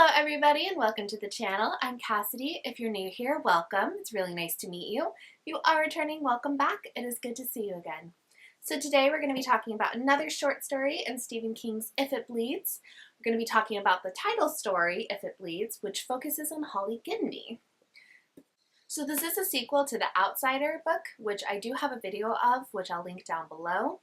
Hello everybody and welcome to the channel. I'm Cassidy. If you're new here, welcome. It's really nice to meet you. If you are returning, welcome back. It is good to see you again. So today we're going to be talking about another short story in Stephen King's If It Bleeds. We're going to be talking about the title story, If It Bleeds, which focuses on Holly Gibney. So this is a sequel to the Outsider book, which I do have a video of, which I'll link down below.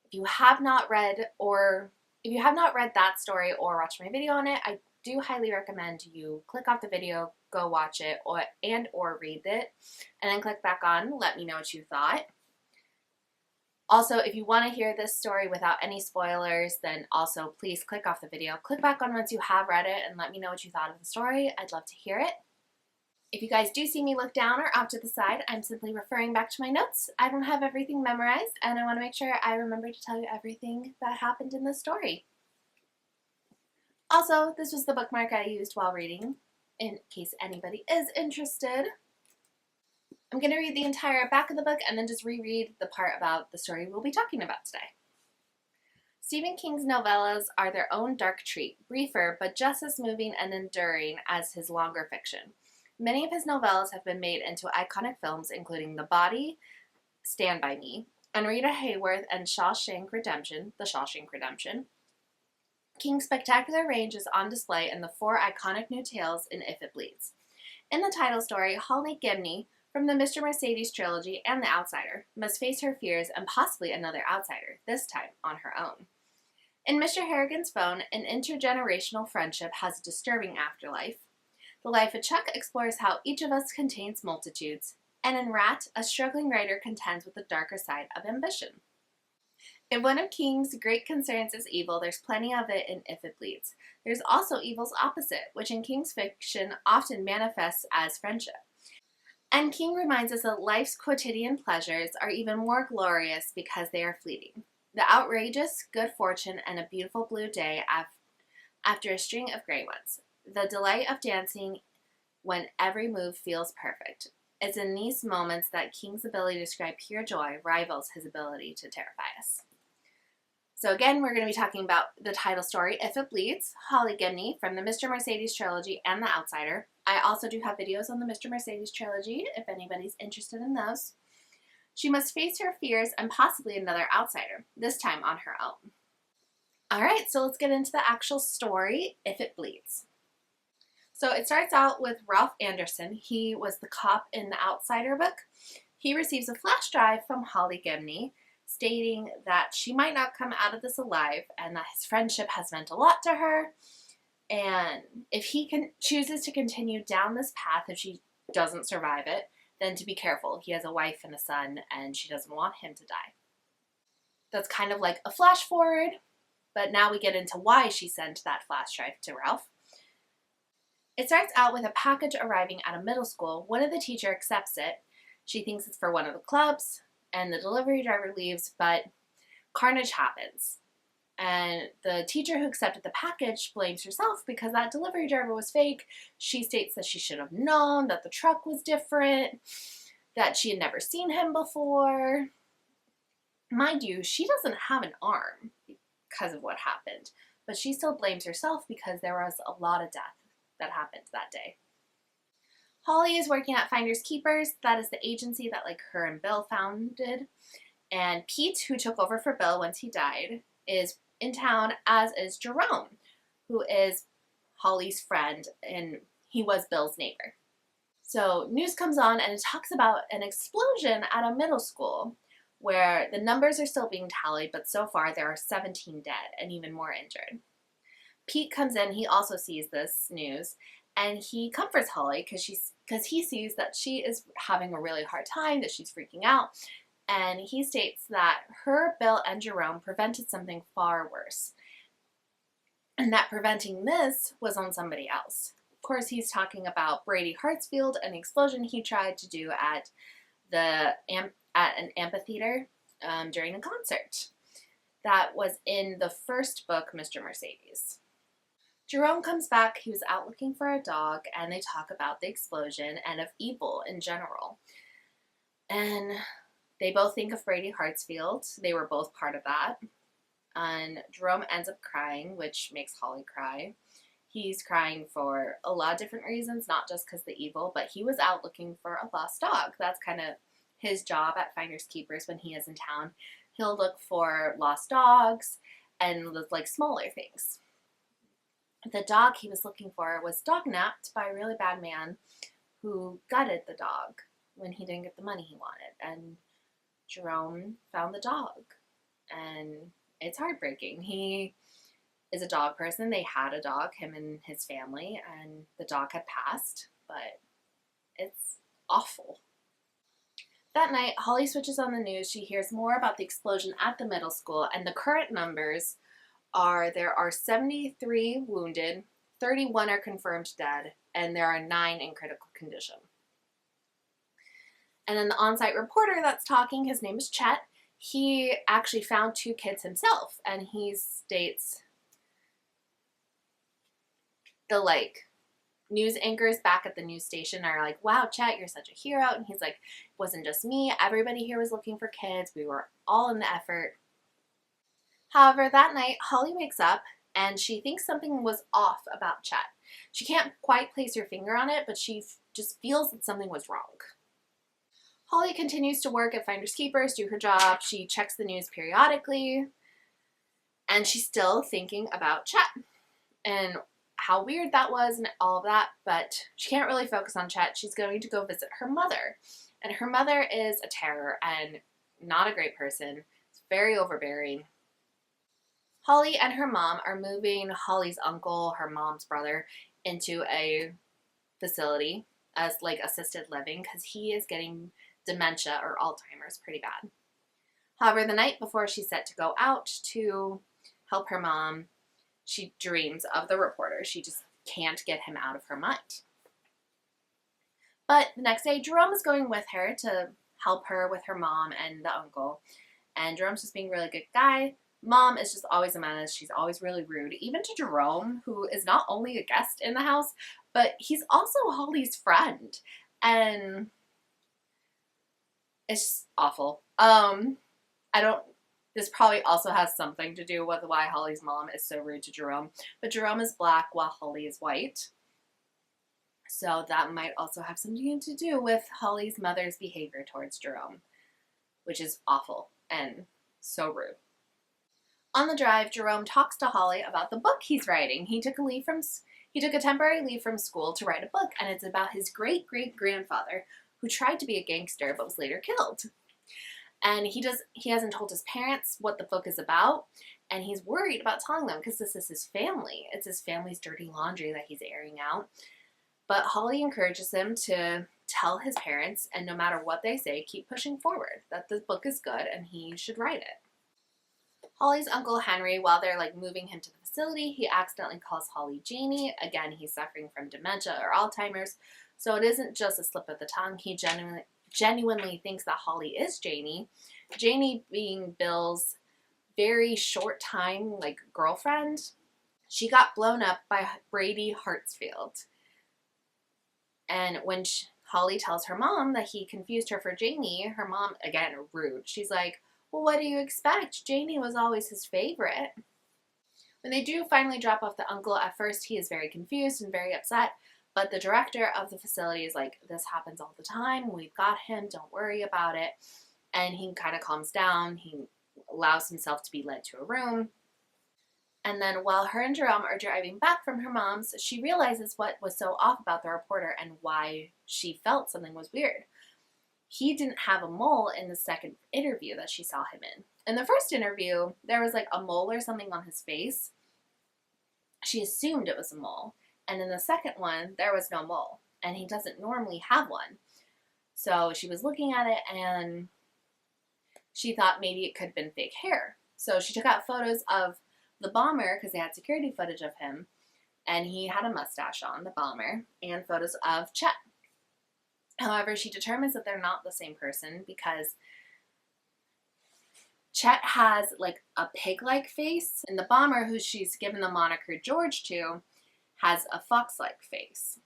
If you have not read that story or watched my video on it, I do highly recommend you click off the video, go watch it, or read it, and then click back on. Let me know what you thought. Also, if you want to hear this story without any spoilers, then also please click off the video. Click back on once you have read it and let me know what you thought of the story. I'd love to hear it. If you guys do see me look down or off to the side, I'm simply referring back to my notes. I don't have everything memorized, and I want to make sure I remember to tell you everything that happened in the story. Also, this was the bookmark I used while reading, in case anybody is interested. I'm going to read the entire back of the book and then just reread the part about the story we'll be talking about today. Stephen King's novellas are their own dark treat, briefer but just as moving and enduring as his longer fiction. Many of his novellas have been made into iconic films, including The Body, Stand By Me, Rita Hayworth, and The Shawshank Redemption. King's spectacular range is on display in the four iconic new tales in If It Bleeds. In the title story, Holly Gibney, from the Mr. Mercedes trilogy and The Outsider, must face her fears and possibly another outsider, this time on her own. In Mr. Harrigan's Phone, an intergenerational friendship has a disturbing afterlife. The Life of Chuck explores how each of us contains multitudes, and in Rat, a struggling writer contends with the darker side of ambition. If one of King's great concerns is evil, there's plenty of it in If It Bleeds. There's also evil's opposite, which in King's fiction often manifests as friendship. And King reminds us that life's quotidian pleasures are even more glorious because they are fleeting. The outrageous good fortune and a beautiful blue day after a string of gray ones. The delight of dancing when every move feels perfect. It's in these moments that King's ability to describe pure joy rivals his ability to terrify us. So again, we're going to be talking about the title story, If It Bleeds, Holly Gibney, from the Mr. Mercedes trilogy and The Outsider. I also do have videos on the Mr. Mercedes trilogy if anybody's interested in those. She must face her fears and possibly another outsider, this time on her own. Alright, so let's get into the actual story, If It Bleeds. So it starts out with Ralph Anderson. He was the cop in the Outsider book. He receives a flash drive from Holly Gibney stating that she might not come out of this alive and that his friendship has meant a lot to her. And if he chooses to continue down this path, if she doesn't survive it, then to be careful. He has a wife and a son and she doesn't want him to die. That's kind of like a flash forward, but now we get into why she sent that flash drive to Ralph. It starts out with a package arriving at a middle school. One of the teachers accepts it. She thinks it's for one of the clubs, and the delivery driver leaves, but carnage happens. And the teacher who accepted the package blames herself because that delivery driver was fake. She states that she should have known that the truck was different, that she had never seen him before. Mind you, she doesn't have an arm because of what happened, but she still blames herself because there was a lot of death that happened that day. Holly is working at Finders Keepers. That is the agency that her and Bill founded. And Pete, who took over for Bill once he died, is in town, as is Jerome, who is Holly's friend, and he was Bill's neighbor. So news comes on and it talks about an explosion at a middle school where the numbers are still being tallied, but so far there are 17 dead and even more injured. Pete comes in, he also sees this news, and he comforts Holly because he sees that she is having a really hard time, that she's freaking out, and he states that her, Bill, and Jerome prevented something far worse, and that preventing this was on somebody else. Of course, he's talking about Brady Hartsfield and the explosion he tried to do at an amphitheater during a concert. That was in the first book, Mr. Mercedes. Jerome comes back. He was out looking for a dog, and they talk about the explosion and of evil in general. And they both think of Brady Hartsfield. They were both part of that. And Jerome ends up crying, which makes Holly cry. He's crying for a lot of different reasons, not just because the evil, but he was out looking for a lost dog. That's kind of his job at Finders Keepers when he is in town. He'll look for lost dogs and like smaller things. The dog he was looking for was dog-napped by a really bad man who gutted the dog when he didn't get the money he wanted. And Jerome found the dog. And it's heartbreaking. He is a dog person. They had a dog, him and his family, and the dog had passed, but it's awful. That night, Holly switches on the news. She hears more about the explosion at the middle school, and the current numbers are there are 73 wounded, 31 are confirmed dead, and there are 9 in critical condition. And then the on-site reporter that's talking, his name is Chet, he actually found 2 kids himself, and he states the news anchors back at the news station are like, wow, Chet, you're such a hero. And he's like, it wasn't just me. Everybody here was looking for kids. We were all in the effort. However, that night, Holly wakes up and she thinks something was off about Chet. She can't quite place her finger on it, but she just feels that something was wrong. Holly continues to work at Finders Keepers, do her job. She checks the news periodically, and she's still thinking about Chet and how weird that was and all of that, but she can't really focus on Chet. She's going to go visit her mother, and her mother is a terror and not a great person. It's very overbearing. Holly and her mom are moving Holly's uncle, her mom's brother, into a facility as assisted living because he is getting dementia or Alzheimer's pretty bad. However, the night before she's set to go out to help her mom, she dreams of the reporter. She just can't get him out of her mind. But the next day, Jerome is going with her to help her with her mom and the uncle. And Jerome's just being a really good guy. Mom is just always a menace. She's always really rude, even to Jerome, who is not only a guest in the house, but he's also Holly's friend. And it's just awful. This probably also has something to do with why Holly's mom is so rude to Jerome. But Jerome is black while Holly is white. So that might also have something to do with Holly's mother's behavior towards Jerome, which is awful and so rude. On the drive, Jerome talks to Holly about the book he's writing. He took a temporary leave from school to write a book, and it's about his great-great-grandfather who tried to be a gangster but was later killed. And he hasn't told his parents what the book is about, and he's worried about telling them because this is his family. It's his family's dirty laundry that he's airing out. But Holly encourages him to tell his parents, and no matter what they say, keep pushing forward, that the book is good and he should write it. Holly's uncle Henry, while they're moving him to the facility, he accidentally calls Holly Janie. Again, he's suffering from dementia or Alzheimer's, so it isn't just a slip of the tongue. He genuinely thinks that Holly is Janie. Janie being Bill's very short time girlfriend. She got blown up by Brady Hartsfield. And when Holly tells her mom that he confused her for Janie, her mom, again, rude. She's like, well, what do you expect? Janie was always his favorite. When they do finally drop off the uncle, at first he is very confused and very upset, but the director of the facility is like, this happens all the time. We've got him. Don't worry about it. And he kind of calms down. He allows himself to be led to a room. And then while her and Jerome are driving back from her mom's, she realizes what was so off about the reporter and why she felt something was weird. He didn't have a mole in the second interview that she saw him in. In the first interview, there was a mole or something on his face. She assumed it was a mole. And in the second one, there was no mole. And he doesn't normally have one. So she was looking at it and she thought maybe it could have been fake hair. So she took out photos of the bomber because they had security footage of him. And he had a mustache on, the bomber, and photos of Chet. However, she determines that they're not the same person because Chet has a pig-like face, and the bomber, who she's given the moniker George to, has a fox-like face.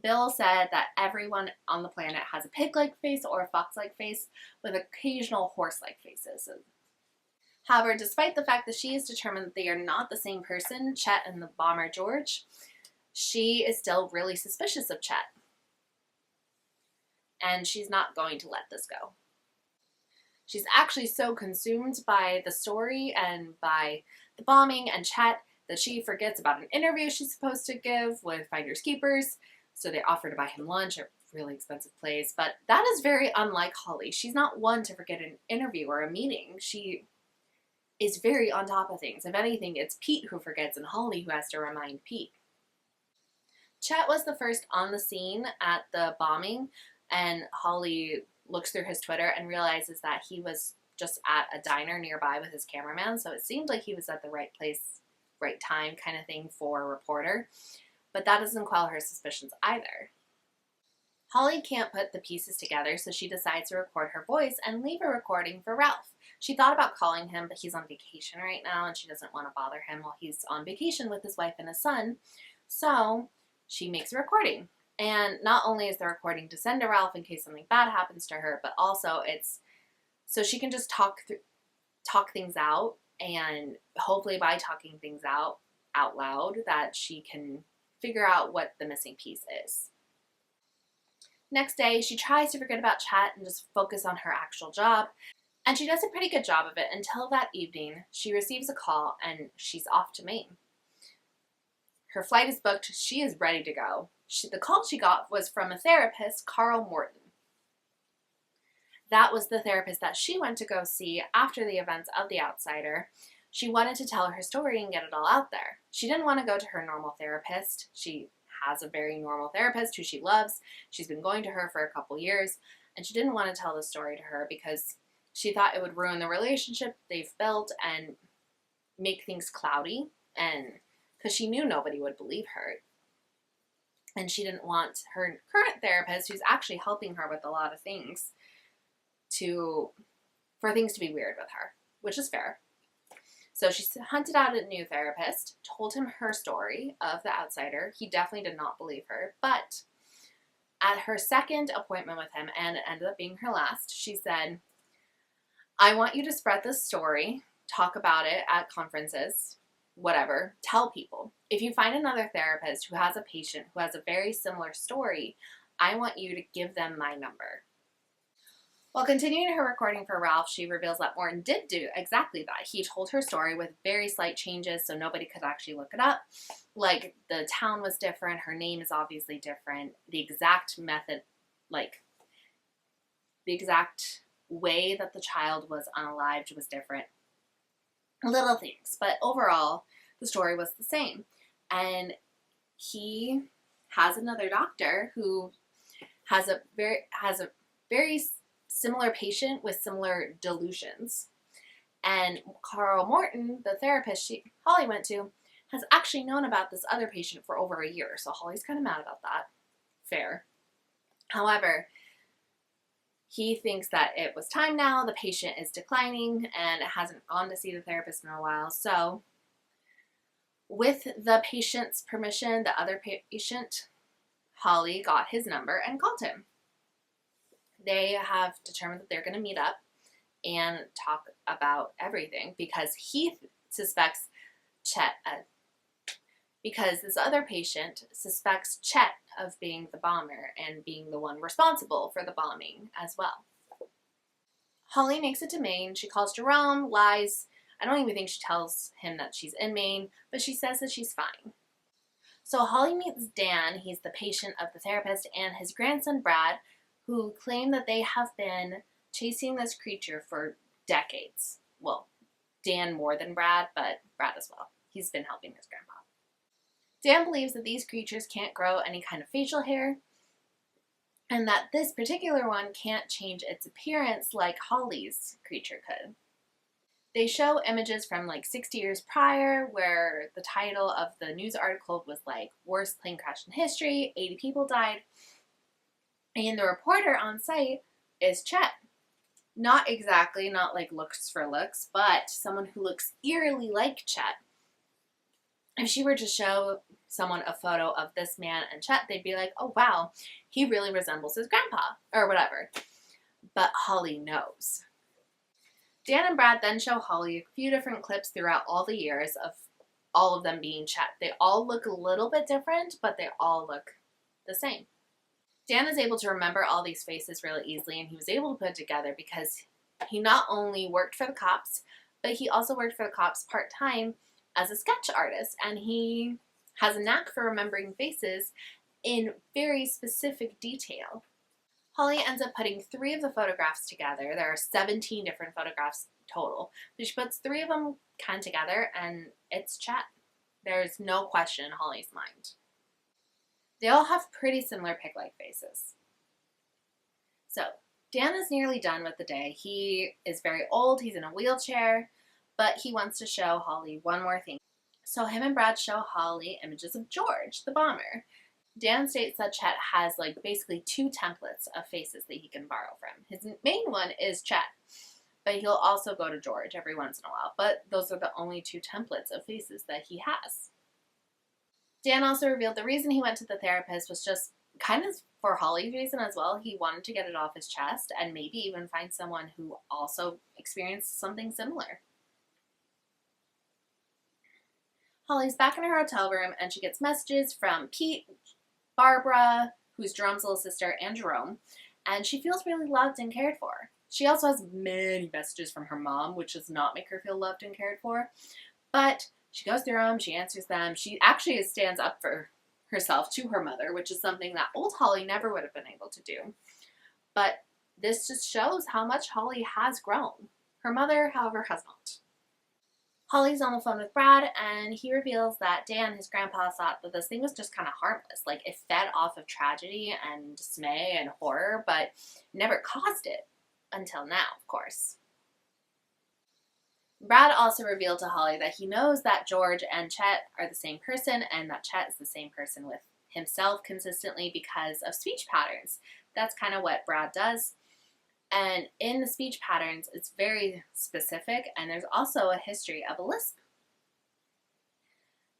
Bill said that everyone on the planet has a pig-like face or a fox-like face with occasional horse-like faces. However, despite the fact that she is determined that they are not the same person, Chet and the bomber George, she is still really suspicious of Chet. And she's not going to let this go. She's actually so consumed by the story and by the bombing and Chet that she forgets about an interview she's supposed to give with Finders Keepers. So they offer to buy him lunch at a really expensive place. But that is very unlike Holly. She's not one to forget an interview or a meeting. She is very on top of things. If anything, it's Pete who forgets and Holly who has to remind Pete. Chet was the first on the scene at the bombing, and Holly looks through his Twitter and realizes that he was just at a diner nearby with his cameraman, so it seemed like he was at the right place, right time kind of thing for a reporter. But that doesn't quell her suspicions either. Holly can't put the pieces together, so she decides to record her voice and leave a recording for Ralph. She thought about calling him, but he's on vacation right now, and she doesn't want to bother him while he's on vacation with his wife and his son. So she makes a recording. And not only is the recording to send to Ralph in case something bad happens to her, but also it's so she can just talk things out, and hopefully by talking things out loud that she can figure out what the missing piece is. Next day, she tries to forget about Chet and just focus on her actual job, and she does a pretty good job of it until that evening she receives a call and she's off to Maine. Her flight is booked, she is ready to go. The call she got was from a therapist, Carl Morton. That was the therapist that she went to go see after the events of The Outsider. She wanted to tell her story and get it all out there. She didn't want to go to her normal therapist. She has a very normal therapist who she loves. She's been going to her for a couple years, and she didn't want to tell the story to her because she thought it would ruin the relationship they've built and make things cloudy, and because she knew nobody would believe her. And she didn't want her current therapist, who's actually helping her with a lot of things, for things to be weird with her, which is fair. So she hunted out a new therapist, told him her story of The Outsider. He definitely did not believe her, but at her second appointment with him, and it ended up being her last, she said, I want you to spread this story, talk about it at conferences, whatever, tell people. If you find another therapist who has a patient who has a very similar story, I want you to give them my number. While continuing her recording for Ralph, she reveals that Morton did do exactly that. He told her story with very slight changes so nobody could actually look it up. Like, the town was different, her name is obviously different, the exact method, like, the exact way that the child was unalived was different. Little things, but overall, the story was the same. And he has another doctor who has a very similar patient with similar delusions. And Carl Morton, the therapist Holly went to, has actually known about this other patient for over a year, so Holly's kind of mad about that. Fair. However, he thinks that it was time now, the patient is declining, and hasn't gone to see the therapist in a while, so with the patient's permission, the other patient, Holly, got his number and called him. They have determined that they're going to meet up and talk about everything because he suspects Chet, because this other patient suspects Chet of being the bomber and being the one responsible for the bombing as well. Holly makes it to Maine. She calls Jerome, lies. I don't even think she tells him that she's in Maine, but she says that she's fine. So Holly meets Dan, he's the patient of the therapist, and his grandson Brad, who claim that they have been chasing this creature for decades. Well, Dan more than Brad, but Brad as well. He's been helping his grandpa. Dan believes that these creatures can't grow any kind of facial hair, and that this particular one can't change its appearance like Holly's creature could. They show images from like 60 years prior where the title of the news article was like, worst plane crash in history, 80 people died. And the reporter on site is Chet. Not exactly, not like looks for looks, but someone who looks eerily like Chet. If she were to show someone a photo of this man and Chet, they'd be like, oh wow, he really resembles his grandpa, or whatever. But Holly knows. Dan and Brad then show Holly a few different clips throughout all the years of all of them being Chet. They all look a little bit different, but they all look the same. Dan is able to remember all these faces really easily, and he was able to put it together because he not only worked for the cops, but he also worked for the cops part-time as a sketch artist, and he has a knack for remembering faces in very specific detail. Holly ends up putting 3 of the photographs together. There are 17 different photographs total, but she puts 3 of them kind of together, and it's Chet. There's no question in Holly's mind. They all have pretty similar pig-like faces. So, Dan is nearly done with the day. He is very old, he's in a wheelchair, but he wants to show Holly one more thing. So him and Brad show Holly images of George, the bomber. Dan states that Chet has like basically 2 templates of faces that he can borrow from. His main one is Chet, but he'll also go to George every once in a while. But those are the only 2 templates of faces that he has. Dan also revealed the reason he went to the therapist was just kind of for Holly's reason as well. He wanted to get it off his chest and maybe even find someone who also experienced something similar. Holly's back in her hotel room and she gets messages from Pete, Barbara, who's Jerome's little sister, and Jerome, and she feels really loved and cared for. She also has many messages from her mom, which does not make her feel loved and cared for, but she goes through them, she answers them. She actually stands up for herself to her mother, which is something that old Holly never would have been able to do. But this just shows how much Holly has grown. Her mother, however, has not. Holly's on the phone with Brad, and he reveals that Dan, his grandpa, thought that this thing was just kind of harmless. Like, it fed off of tragedy and dismay and horror, but never caused it. Until now, of course. Brad also revealed to Holly that he knows that George and Chet are the same person, and that Chet is the same person with himself consistently because of speech patterns. That's kind of what Brad does. And in the speech patterns, it's very specific, and there's also a history of a lisp.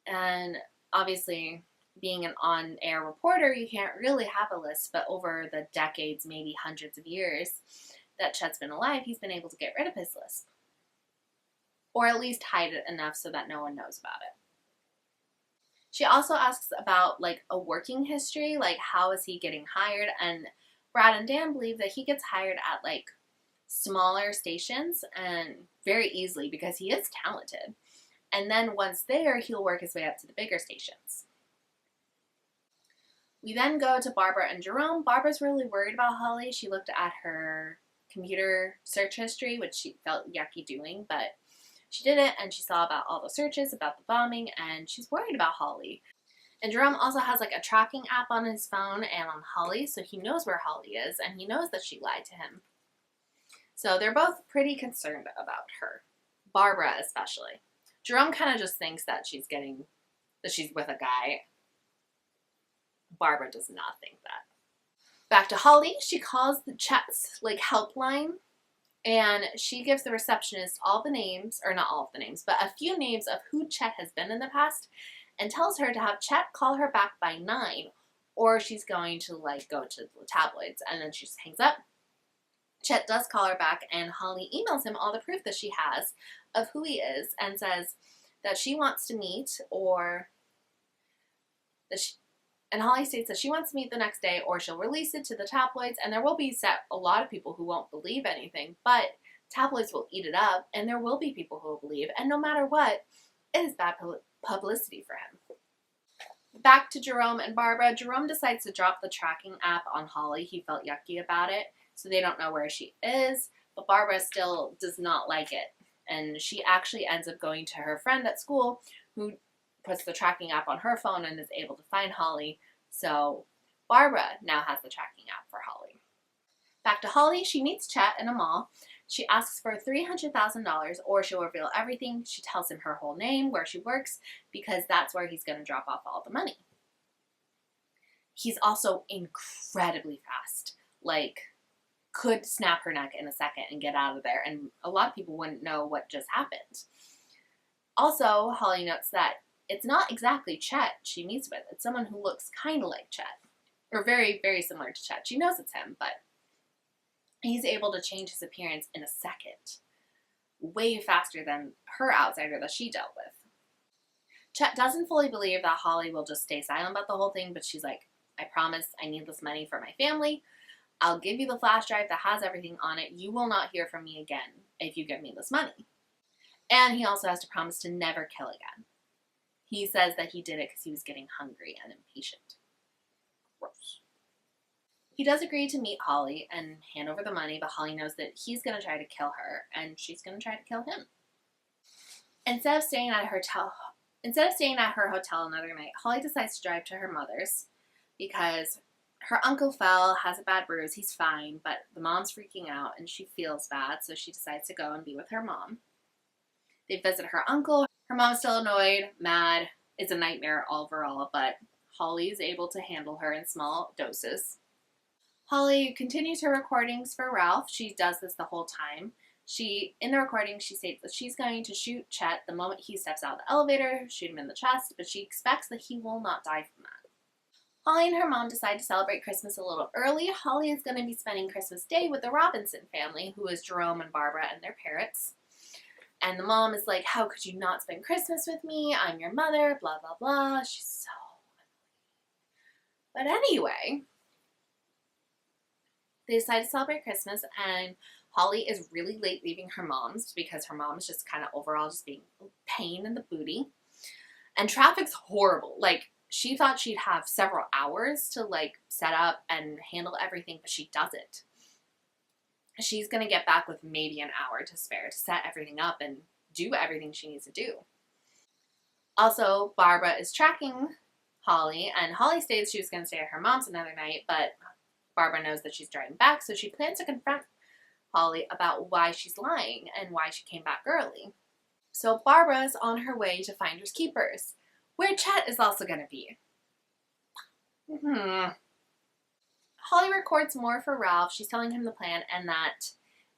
And obviously, being an on-air reporter, you can't really have a lisp, but over the decades, maybe hundreds of years that Chet's been alive, he's been able to get rid of his lisp. Or at least hide it enough so that no one knows about it. She also asks about, like, a working history, like, how is he getting hired, and Brad and Dan believe that he gets hired at, like, smaller stations and very easily because he is talented. And then once there, he'll work his way up to the bigger stations. We then go to Barbara and Jerome. Barbara's really worried about Holly. She looked at her computer search history, which she felt yucky doing, but she did it, and she saw about all the searches about the bombing, and she's worried about Holly. And Jerome also has like a tracking app on his phone and on Holly, so he knows where Holly is, and he knows that she lied to him. So they're both pretty concerned about her. Barbara especially. Jerome kind of just thinks that she's with a guy. Barbara does not think that. Back to Holly, she calls the Chet's like helpline, and she gives the receptionist all the names, or not all of the names, but a few names of who Chet has been in the past, and tells her to have Chet call her back by 9, or she's going to like go to the tabloids. And then she just hangs up. Chet does call her back, and Holly emails him all the proof that she has of who he is, and says that she wants to meet, or that and Holly states that she wants to meet the next day, or she'll release it to the tabloids, and there will be a lot of people who won't believe anything, but tabloids will eat it up, and there will be people who will believe, and no matter what, it is bad publicity for him. Back to Jerome and Barbara. Jerome decides to drop the tracking app on Holly. He felt yucky about it, so they don't know where she is, but Barbara still does not like it, and she actually ends up going to her friend at school, who puts the tracking app on her phone and is able to find Holly. So Barbara now has the tracking app for Holly. Back to Holly, she meets Chet in a mall. She asks for $300,000 or she'll reveal everything. She tells him her whole name, where she works, because that's where he's going to drop off all the money. He's also incredibly fast. Like, could snap her neck in a second and get out of there, and a lot of people wouldn't know what just happened. Also, Holly notes that it's not exactly Chet she meets with. It's someone who looks kind of like Chet. Or very, very similar to Chet. She knows it's him, but he's able to change his appearance in a second. Way faster than her outsider that she dealt with. Chet doesn't fully believe that Holly will just stay silent about the whole thing, but she's like, I promise I need this money for my family. I'll give you the flash drive that has everything on it. You will not hear from me again if you give me this money. And he also has to promise to never kill again. He says that he did it because he was getting hungry and impatient. Gross. He does agree to meet Holly and hand over the money, but Holly knows that he's going to try to kill her, and she's going to try to kill him. Instead of staying at her hotel another night, Holly decides to drive to her mother's because her uncle fell, has a bad bruise, he's fine, but the mom's freaking out and she feels bad, so she decides to go and be with her mom. They visit her uncle. Her mom's still annoyed, mad. It's a nightmare overall, but Holly is able to handle her in small doses. Holly continues her recordings for Ralph. She does this the whole time. In the recording, she states that she's going to shoot Chet the moment he steps out of the elevator, shoot him in the chest, but she expects that he will not die from that. Holly and her mom decide to celebrate Christmas a little early. Holly is going to be spending Christmas Day with the Robinson family, who is Jerome and Barbara and their parents. And the mom is like, how could you not spend Christmas with me? I'm your mother, blah, blah, blah. She's so annoying. But anyway, they decide to celebrate Christmas, and Holly is really late leaving her mom's because her mom is just kind of overall just being a pain in the booty. And traffic's horrible. Like, she thought she'd have several hours to, like, set up and handle everything, but she doesn't. She's going to get back with maybe an hour to spare to set everything up and do everything she needs to do. Also, Barbara is tracking Holly, and Holly states she was going to stay at her mom's another night, but Barbara knows that she's driving back, so she plans to confront Holly about why she's lying and why she came back early. So Barbara's on her way to Finders Keepers, where Chet is also going to be. Holly records more for Ralph. She's telling him the plan and that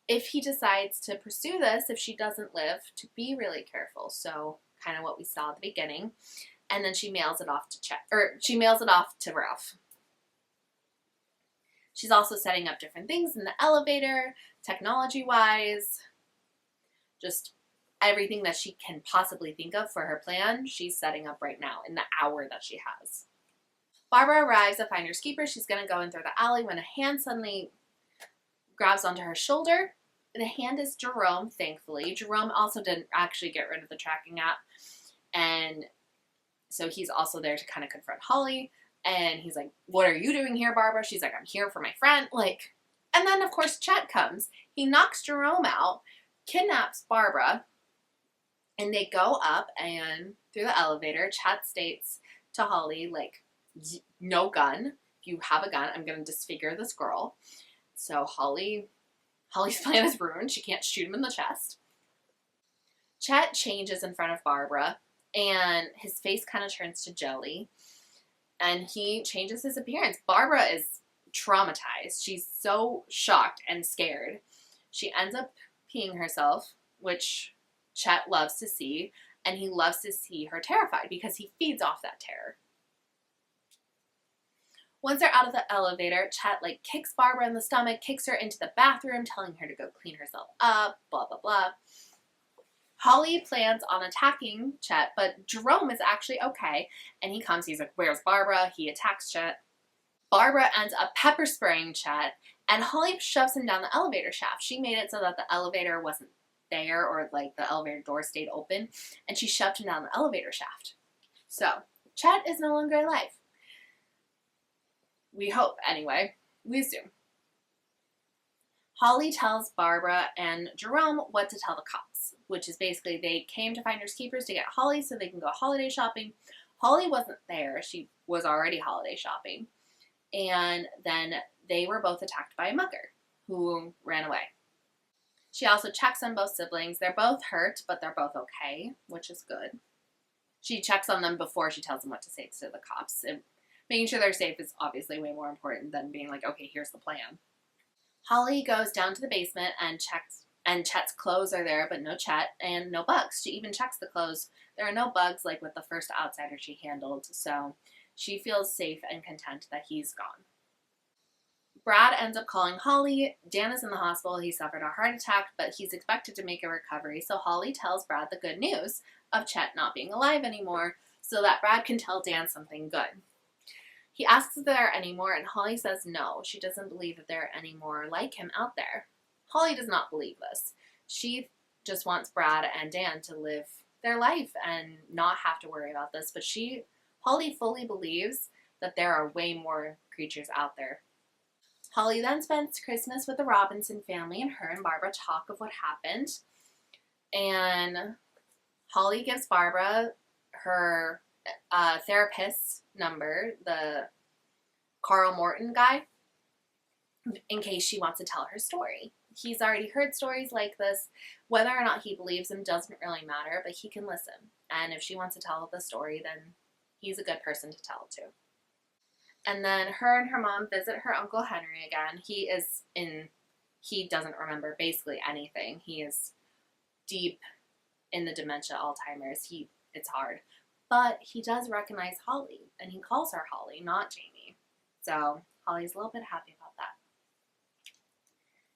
if he decides to pursue this, if she doesn't live, to be really careful. So kind of what we saw at the beginning. And then she mails it off to Ralph. She's also setting up different things in the elevator, technology-wise. Just everything that she can possibly think of for her plan, she's setting up right now in the hour that she has. Barbara arrives at Finders Keepers. She's going to go in through the alley when a hand suddenly grabs onto her shoulder. The hand is Jerome, thankfully. Jerome also didn't actually get rid of the tracking app. And so he's also there to kind of confront Holly. And he's like, what are you doing here, Barbara? She's like, I'm here for my friend. And then, of course, Chet comes. He knocks Jerome out, kidnaps Barbara, and they go up and through the elevator. Chet states to Holly, no gun. If you have a gun, I'm going to disfigure this girl. So Holly's plan is ruined. She can't shoot him in the chest. Chet changes in front of Barbara, and his face kind of turns to jelly. And he changes his appearance. Barbara is traumatized. She's so shocked and scared. She ends up peeing herself, which Chet loves to see. And he loves to see her terrified because he feeds off that terror. Once they're out of the elevator, Chet kicks Barbara in the stomach, kicks her into the bathroom, telling her to go clean herself up, blah, blah, blah. Holly plans on attacking Chet, but Jerome is actually okay, and he comes, he's like, where's Barbara? He attacks Chet. Barbara ends up pepper spraying Chet, and Holly shoves him down the elevator shaft. She made it so that the elevator wasn't there, or the elevator door stayed open, and she shoved him down the elevator shaft. So, Chet is no longer alive. We hope, anyway. We assume. Holly tells Barbara and Jerome what to tell the cops, which is basically they came to Finders Keepers to get Holly so they can go holiday shopping. Holly wasn't there. She was already holiday shopping. And then they were both attacked by a mugger who ran away. She also checks on both siblings. They're both hurt, but they're both okay, which is good. She checks on them before she tells them what to say to the cops. And making sure they're safe is obviously way more important than being like, okay, here's the plan. Holly goes down to the basement and checks, and Chet's clothes are there, but no Chet and no bugs. She even checks the clothes. There are no bugs like with the first outsider she handled, so she feels safe and content that he's gone. Brad ends up calling Holly. Dan is in the hospital. He suffered a heart attack, but he's expected to make a recovery, so Holly tells Brad the good news of Chet not being alive anymore, so that Brad can tell Dan something good. He asks if there are any more, and Holly says no. She doesn't believe that there are any more like him out there. Holly does not believe this. She just wants Brad and Dan to live their life and not have to worry about this, but Holly fully believes that there are way more creatures out there. Holly then spends Christmas with the Robinson family, and her and Barbara talk of what happened. And Holly gives Barbara her therapist's number, the Carl Morton guy, in case she wants to tell her story. He's already heard stories like this. Whether or not he believes them doesn't really matter, but he can listen. And if she wants to tell the story, then he's a good person to tell it to. And then her and her mom visit her Uncle Henry again. He doesn't remember basically anything. He is deep in the dementia Alzheimer's. It's hard. But he does recognize Holly, and he calls her Holly, not Jamie. So Holly's a little bit happy about that.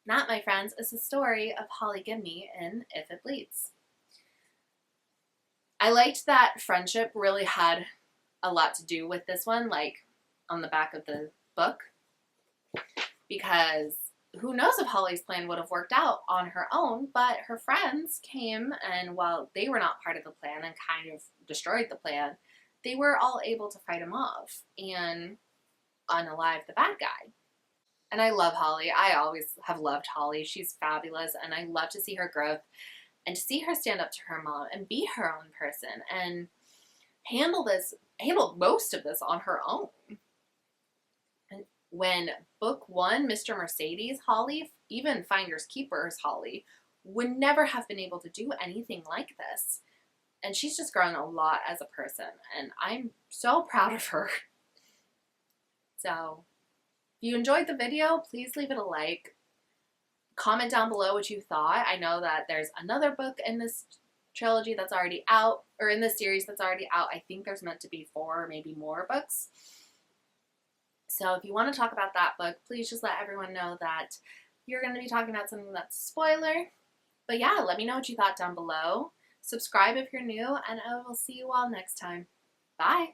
That, my friends, is the story of Holly Gibney in If It Bleeds. I liked that friendship really had a lot to do with this one, like on the back of the book, because who knows if Holly's plan would have worked out on her own, but her friends came, and while they were not part of the plan and kind of destroyed the plan, they were all able to fight him off and unalive the bad guy. And I love Holly. I always have loved Holly. She's fabulous, and I love to see her growth and to see her stand up to her mom and be her own person and handle most of this on her own. And when book 1, Mr. Mercedes Holly, even Finders Keepers Holly, would never have been able to do anything like this. And she's just grown a lot as a person, and I'm so proud of her. So, if you enjoyed the video, please leave it a like. Comment down below what you thought. I know that there's another book in this trilogy that's already out, or in this series that's already out. I think there's meant to be 4 or maybe more books. So if you want to talk about that book, please just let everyone know that you're going to be talking about something that's a spoiler. But yeah, let me know what you thought down below. Subscribe if you're new, and I will see you all next time. Bye!